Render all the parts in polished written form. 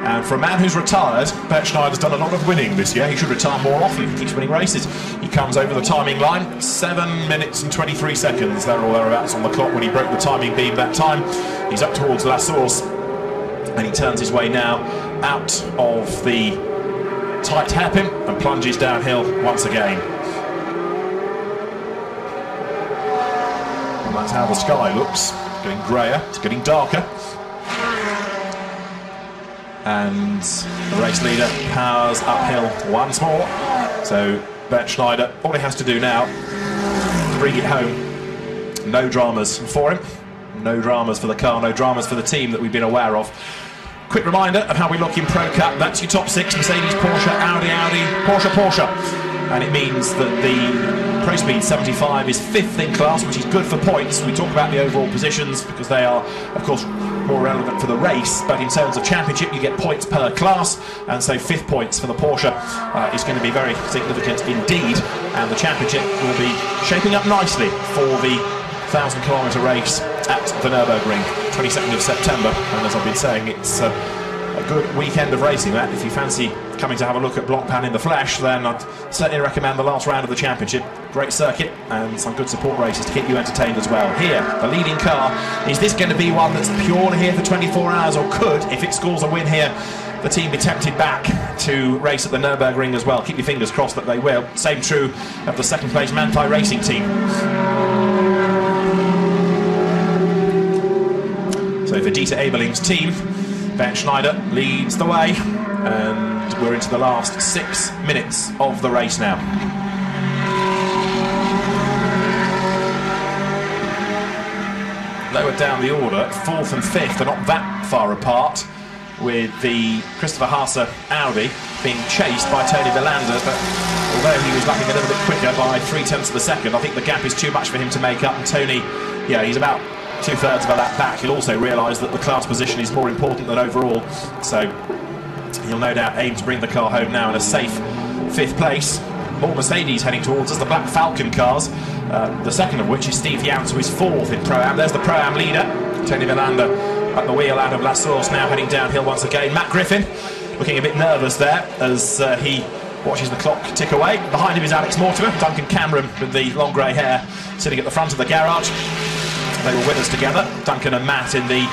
And for a man who's retired, Bert Schneider's done a lot of winning this year. He should retire more often if he keeps winning races. He comes over the timing line, 7 minutes and 23 seconds, there or thereabouts on the clock when he broke the timing beam that time. He's up towards La Source, and he turns his way now out of the tight hairpin and plunges downhill once again. And that's how the sky looks. It's getting greyer, it's getting darker. And the race leader powers uphill once more. So Bert Schneider, all he has to do now to bring it home. No dramas for him, no dramas for the car, no dramas for the team that we've been aware of. Quick reminder of how we look in Pro Cup. That's your top six: Mercedes, Porsche, Audi, Porsche. And it means that the Pro Speed 75 is 5th in class, which is good for points. We talk about the overall positions because they are, of course, more relevant for the race, but in terms of championship you get points per class, and so 5th points for the Porsche is going to be very significant indeed, and the championship will be shaping up nicely for the 1,000-kilometre race at the Nürburgring, 22nd of September, and as I've been saying, it's a good weekend of racing that. If you fancy coming to have a look at Blancpain in the flesh, then I'd certainly recommend the last round of the championship. Great circuit and some good support races to keep you entertained as well. Here, the leading car, is this going to be one that's purely here for 24 hours, or could, if it scores a win here, the team be tempted back to race at the Nürburgring as well? Keep your fingers crossed that they will. Same true of the second place Manthey Racing team. So for Dieter Ebeling's team, Bert Schneider leads the way, and we're into the last 6 minutes of the race now. Lower down the order, 4th and 5th are not that far apart, with the Christopher Haase Audi being chased by Tony Villander, but although he was lapping a little bit quicker by 0.3 of a second, I think the gap is too much for him to make up, and Tony, yeah, he's about 2/3 of a lap back. He'll also realise that the class position is more important than overall, so he'll no doubt aim to bring the car home now in a safe 5th place. More Mercedes heading towards us, the Black Falcon cars, the second of which is Steve Jans, who is 4th in Pro-Am. There's the Pro-Am leader, Tony Villander, at the wheel out of La Source, now heading downhill once again. Matt Griffin looking a bit nervous there as he watches the clock tick away. Behind him is Alex Mortimer, Duncan Cameron with the long grey hair sitting at the front of the garage. They were with us together, Duncan and Matt, in the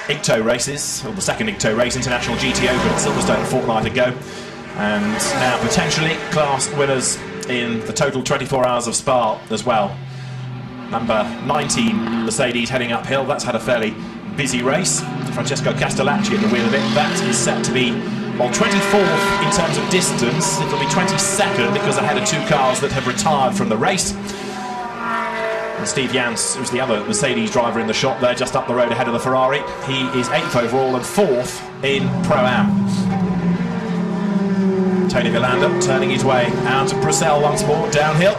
IGTO races, or the second IGTO race, International GT Open at Silverstone a fortnight ago. And now potentially class winners in the total 24 hours of Spa as well. Number 19 Mercedes heading uphill, that's had a fairly busy race. Francesco Castellacci at the wheel of it, that is set to be, well, 24th in terms of distance. It'll be 22nd because ahead of 2 cars that have retired from the race. And Steve Jans, who's the other Mercedes driver in the shot there, just up the road ahead of the Ferrari. He is 8th overall and 4th in Pro-Am. Tony Villander turning his way out of Bruxelles once more, downhill,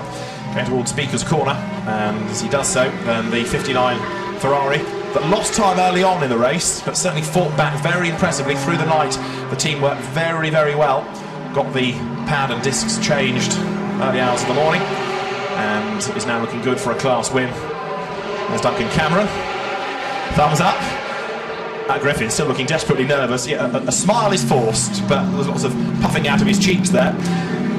going towards Speaker's Corner, and as he does so, then the 59 Ferrari that lost time early on in the race, but certainly fought back very impressively through the night. The team worked very, very well, got the pad and discs changed early hours of the morning, and is now looking good for a class win. There's Duncan Cameron, thumbs up. Matt Griffin still looking desperately nervous. Yeah, a smile is forced, but there's lots of puffing out of his cheeks there.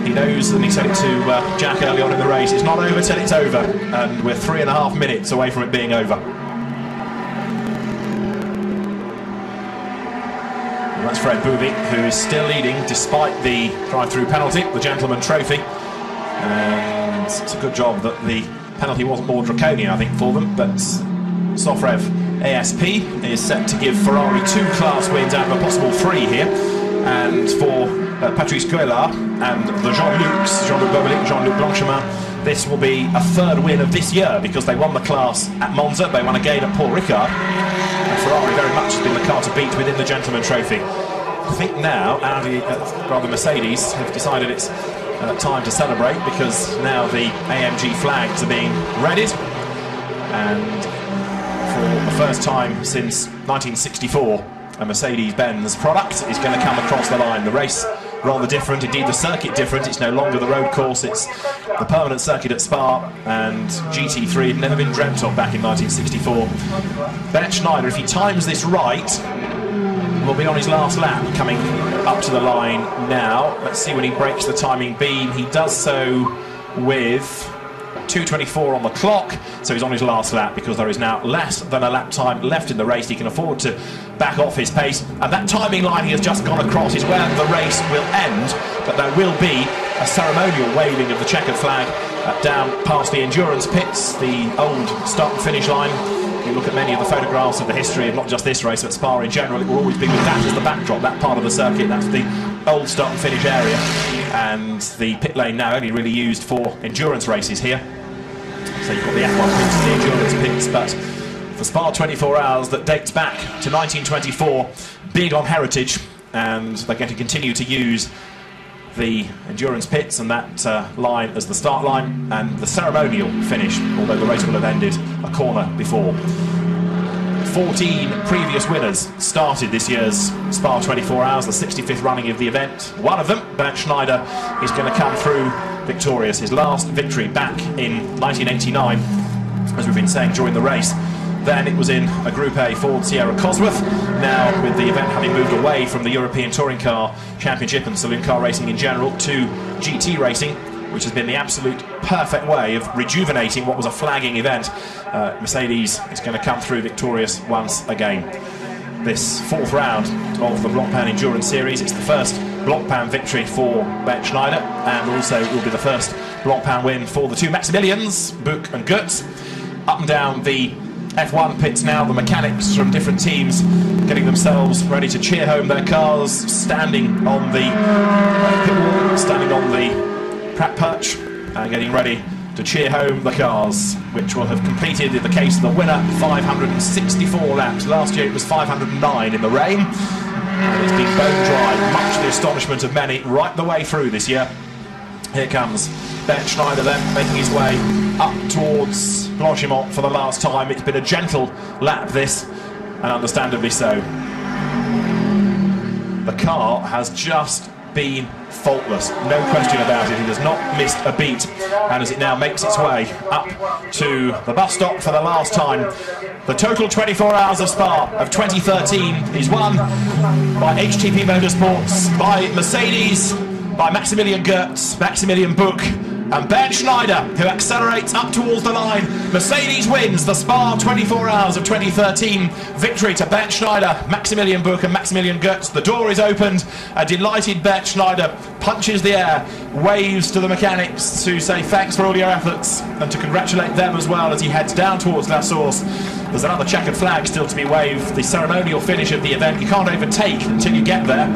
He knows, and he said it to Jack early on in the race, it's not over till it's over, and we're 3.5 minutes away from it being over. And that's Fred Booby, who is still leading despite the drive-through penalty, the Gentleman Trophy. And it's a good job that the penalty wasn't more draconian, I think, for them, but Sofrev ASP is set to give Ferrari 2 class wins out of a possible 3 here, and for Patrice Guélard and the Jean-Luc Bobelic, Jean-Luc Blanchemin, this will be a 3rd win of this year because they won the class at Monza, they won again at Paul Ricard, and Ferrari very much has been the car to beat within the Gentleman Trophy. I think now Mercedes have decided it's time to celebrate because now the AMG flags are being readied, and for the first time since 1964 a Mercedes-Benz product is going to come across the line. The race rather different, indeed the circuit different. It's no longer the road course, it's the permanent circuit at Spa, and GT3 had never been dreamt of back in 1964. Bert Schneider, if he times this right, will be on his last lap, coming up to the line now. Let's see when he breaks the timing beam. He does so with 2:24 on the clock, so he's on his last lap because there is now less than a lap time left in the race. He can afford to back off his pace, and that timing line he has just gone across is where the race will end, but there will be a ceremonial waving of the checkered flag down past the endurance pits, the old start and finish line. You look at many of the photographs of the history of not just this race but Spa in general, it will always be with that as the backdrop, that part of the circuit. That's the old start and finish area, and the pit lane now only really used for endurance races here. So you've got the F1 pits, the endurance pits, but for Spa 24 Hours that dates back to 1924, big on heritage, and they're going to continue to use the endurance pits and that line as the start line and the ceremonial finish, although the race will have ended a corner before. 14 previous winners started this year's Spa 24 Hours, the 65th running of the event. One of them, Bernd Schneider, is going to come through victorious. His last victory back in 1989, as we've been saying during the race. Then it was in a Group A Ford Sierra Cosworth. Now, with the event having moved away from the European Touring Car Championship and saloon car racing in general to GT racing, which has been the absolute perfect way of rejuvenating what was a flagging event, Mercedes is going to come through victorious once again. This fourth round of the Blancpain Endurance Series, it's the first Blancpain victory for Bernd Schneider, and also it will be the first Blancpain win for the two Maximilians, Buch and Goetz. Up and down the F1 pits now, the mechanics from different teams getting themselves ready to cheer home their cars, standing on the pit wall, standing on the Pratt perch, and getting ready to cheer home the cars, which will have completed, in the case of the winner, 564 laps. Last year it was 509 in the rain, and it's been bone dry, much to the astonishment of many, right the way through this year. Here comes Bernd Schneider then, making his way up towards Blanchimont for the last time. It's been a gentle lap this, and understandably so. The car has just been faultless, no question about it. It has not missed a beat, and as it now makes its way up to the bus stop for the last time, the total 24 Hours of Spa of 2013 is won by HTP Motorsports, by Mercedes, by Maximilian Goetz, Maximilian Buch, and Bernd Schneider, who accelerates up towards the line. Mercedes wins the Spa 24 Hours of 2013. Victory to Bernd Schneider, Maximilian Buch and Maximilian Goetz. The door is opened. A delighted Bernd Schneider punches the air, waves to the mechanics to say thanks for all your efforts and to congratulate them as well as he heads down towards La Source. There's another checkered flag still to be waved, the ceremonial finish of the event. You can't overtake until you get there.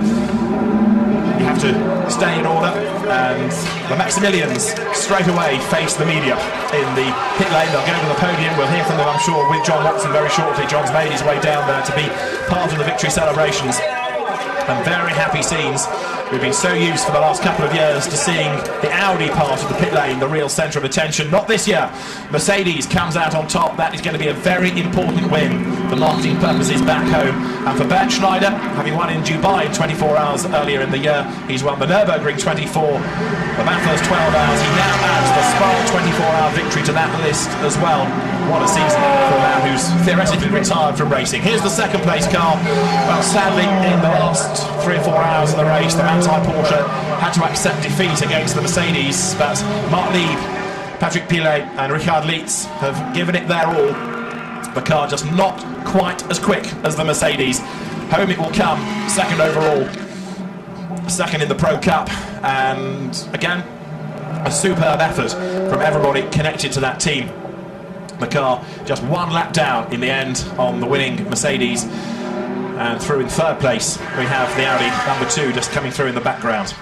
You have to stay in order, and the Maximilians straight away face the media in the pit lane. They'll go to the podium. We'll hear from them, I'm sure, with John Watson very shortly. John's made his way down there to be part of the victory celebrations, and very happy scenes. We've been so used for the last couple of years to seeing the Audi part of the pit lane, the real centre of attention. Not this year. Mercedes comes out on top. That is going to be a very important win for marketing purposes back home. And for Bernd Schneider, having won in Dubai in 24 Hours earlier in the year, he's won the Nürburgring 24, the Bathurst 12 Hours. He now adds the Spa 24-hour victory to that list as well. What a season for a man who's theoretically retired from racing. Here's the second place car. Well, sadly, in the last 3 or 4 hours of the race, the Manthey-Porsche had to accept defeat against the Mercedes, but Marc Lieb, Patrick Pilet and Richard Lietz have given it their all. The car just not quite as quick as the Mercedes. Home it will come, second overall, second in the Pro Cup, and again, a superb effort from everybody connected to that team. The car just one lap down in the end on the winning Mercedes, and through in third place we have the Audi number 2 just coming through in the background.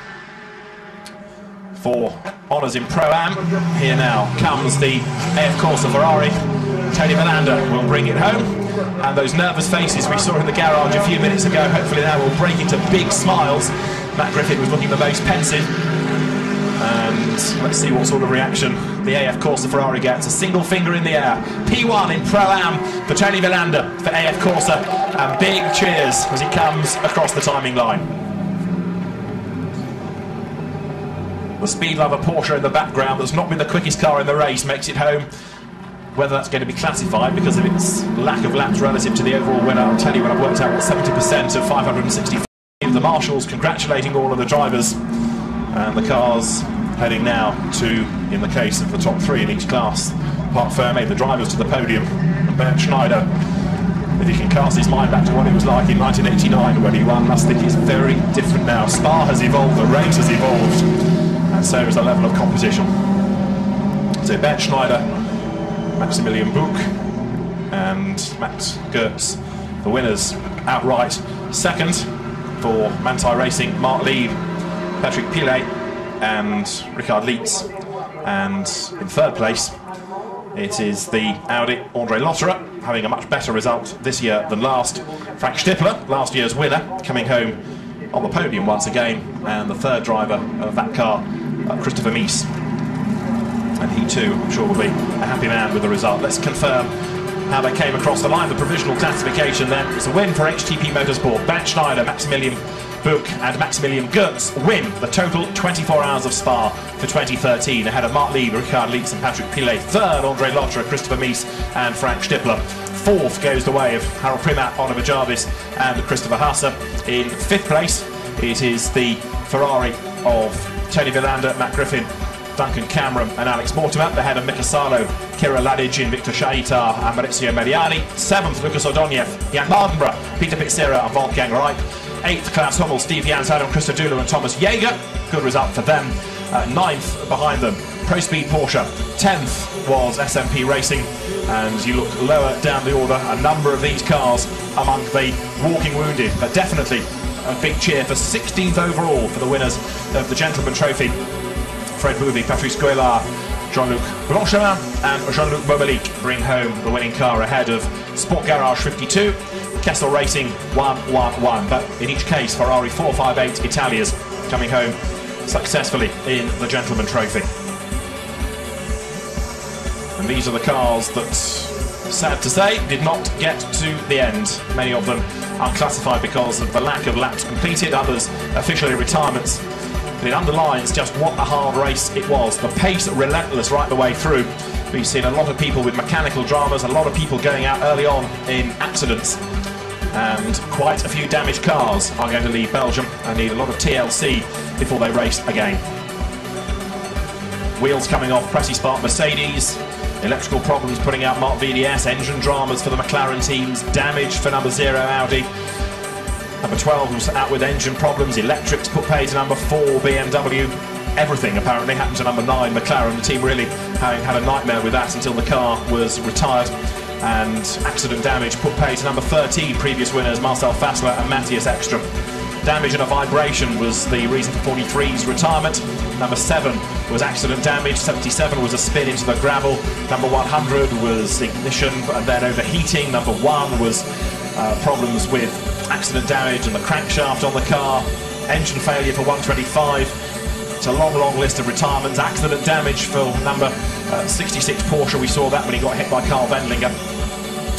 For honours in Pro-Am, here now comes the AF Corsa Ferrari. Tony Villander will bring it home, and those nervous faces we saw in the garage a few minutes ago hopefully now will break into big smiles. Matt Griffith was looking the most pensive, and let's see what sort of reaction the AF Corsa Ferrari gets. A single finger in the air. P1 in Pro-Am for Tony Villander for AF Corsa, and big cheers as he comes across the timing line. The Speed Lover Porsche in the background, that's not been the quickest car in the race, makes it home Whether that's going to be classified because of its lack of laps relative to the overall winner, I'll tell you when I've worked out what 70% of 565. The marshals congratulating all of the drivers, and the cars heading now to, in the case of the top three in each class, Parc Fermé, the drivers to the podium, and Bernd Schneider. If he can cast his mind back to what it was like in 1989 when he won, must think it's very different now. Spa has evolved, the race has evolved, and so is the level of competition. So Bernd Schneider, Maximilian Buch and Max Goetz, the winners outright. Second for Manthey Racing, Mark Lieb, Patrick Pilet and Richard Lietz. And in third place it is the Audi André Lotterer, having a much better result this year than last. Frank Stippler, last year's winner, coming home on the podium once again, and the third driver of that car, Christopher Mies. And he too, I'm sure, will be a happy man with the result. Let's confirm how they came across the line. The provisional classification then. It's a win for HTP Motorsport. Bernd Schneider, Maximilian Buch and Maximilian Goetz win the total 24 Hours of Spa for 2013, ahead of Mark Lieb, Richard Lietz and Patrick Pilet. Third, André Lotterer, Christopher Mies and Frank Stippler. Fourth goes the way of Harold Primat, Oliver Jarvis and Christopher Haase. In fifth place, it is the Ferrari of Tony Villander, Matt Griffin, Duncan Cameron and Alex Mortimer, ahead of Mika Salo, Kira Ladijin, Victor Shaitar and Maurizio Mediani. Seventh, Lucas O'Doniev, Jan Mardenborough, Peter Pitzera and Wolfgang Reip. Eighth, Klaus Hummel, Steve Jans, Adam Christodoulou and Thomas Jaeger. Good result for them. Ninth behind them, Pro Speed Porsche. 10th was SMP Racing, and you look lower down the order, a number of these cars among the walking wounded, but definitely a big cheer for 16th overall for the winners of the Gentleman Trophy. Fred Bouvi, Patrice Guélard, Jean-Luc Blanchemin and Jean-Luc Bobelic bring home the winning car ahead of Sport Garage 52, Kessel Racing 111. But in each case, Ferrari 458 Italias coming home successfully in the Gentleman Trophy. And these are the cars that, sad to say, did not get to the end. Many of them unclassified because of the lack of laps completed, others officially retirements. But it underlines just what a hard race it was. The pace relentless right the way through. We've seen a lot of people with mechanical dramas, a lot of people going out early on in accidents, and quite a few damaged cars are going to leave Belgium and need a lot of TLC before they race again. Wheels coming off Pressy Spark Mercedes, electrical problems putting out Mark VDS, engine dramas for the McLaren teams, damage for number 0 Audi. Number 12 was out with engine problems, electrics put paid to number 4 BMW. Everything apparently happened to number 9 McLaren. The team really having had a nightmare with that until the car was retired. And accident damage put paid to number 13 previous winners Marcel Fassler and Matthias Ekstrom. Damage and a vibration was the reason for 43's retirement. Number 7 was accident damage, 77 was a spin into the gravel, number 100 was ignition and then overheating, number 1 was problems with accident damage and the crankshaft on the car, engine failure for 125. It's a long list of retirements. Accident damage for number 66 Porsche, we saw that when he got hit by Carl Wendlinger.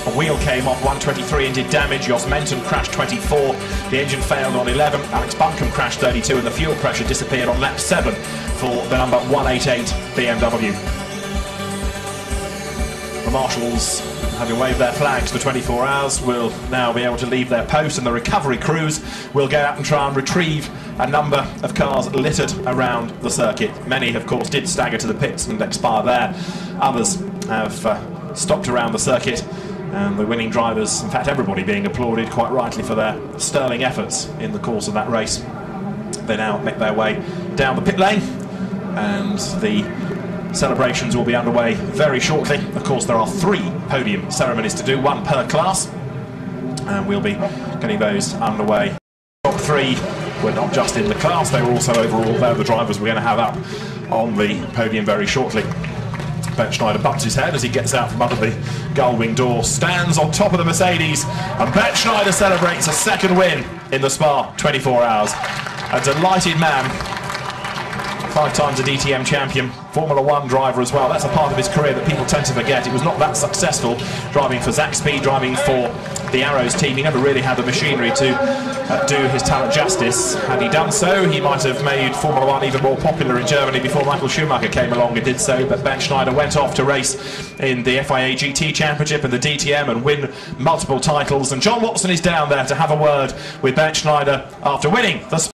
A wheel came off 123 and did damage. Jos Menton crashed 24, the engine failed on 11, Alex Buncombe crashed 32 and the fuel pressure disappeared on lap 7 for the number 188 BMW. The marshals, having waved their flags for 24 hours, will now be able to leave their post, and the recovery crews will go out and try and retrieve a number of cars littered around the circuit. Many, of course, did stagger to the pits and expire there. Others have stopped around the circuit, and the winning drivers, in fact everybody, being applauded quite rightly for their sterling efforts in the course of that race. They now make their way down the pit lane, and the celebrations will be underway very shortly. Of course, there are 3 podium ceremonies to do, 1 per class, and we'll be getting those underway. Top 3 were not just in the class, they were also overall. They're the drivers we're going to have up on the podium very shortly. Bernd Schneider bumps his head as he gets out from under the gull-wing door, stands on top of the Mercedes, and Bernd Schneider celebrates a 2nd win in the Spa 24 Hours. A delighted man. 5 times a DTM champion, Formula 1 driver as well. That's a part of his career that people tend to forget. He was not that successful driving for Zaxby, driving for the Arrows team. He never really had the machinery to do his talent justice. Had he done so, he might have made Formula One even more popular in Germany before Michael Schumacher came along and did so. But Ben Schneider went off to race in the FIA GT Championship and the DTM and win multiple titles. And John Watson is down there to have a word with Ben Schneider after winning the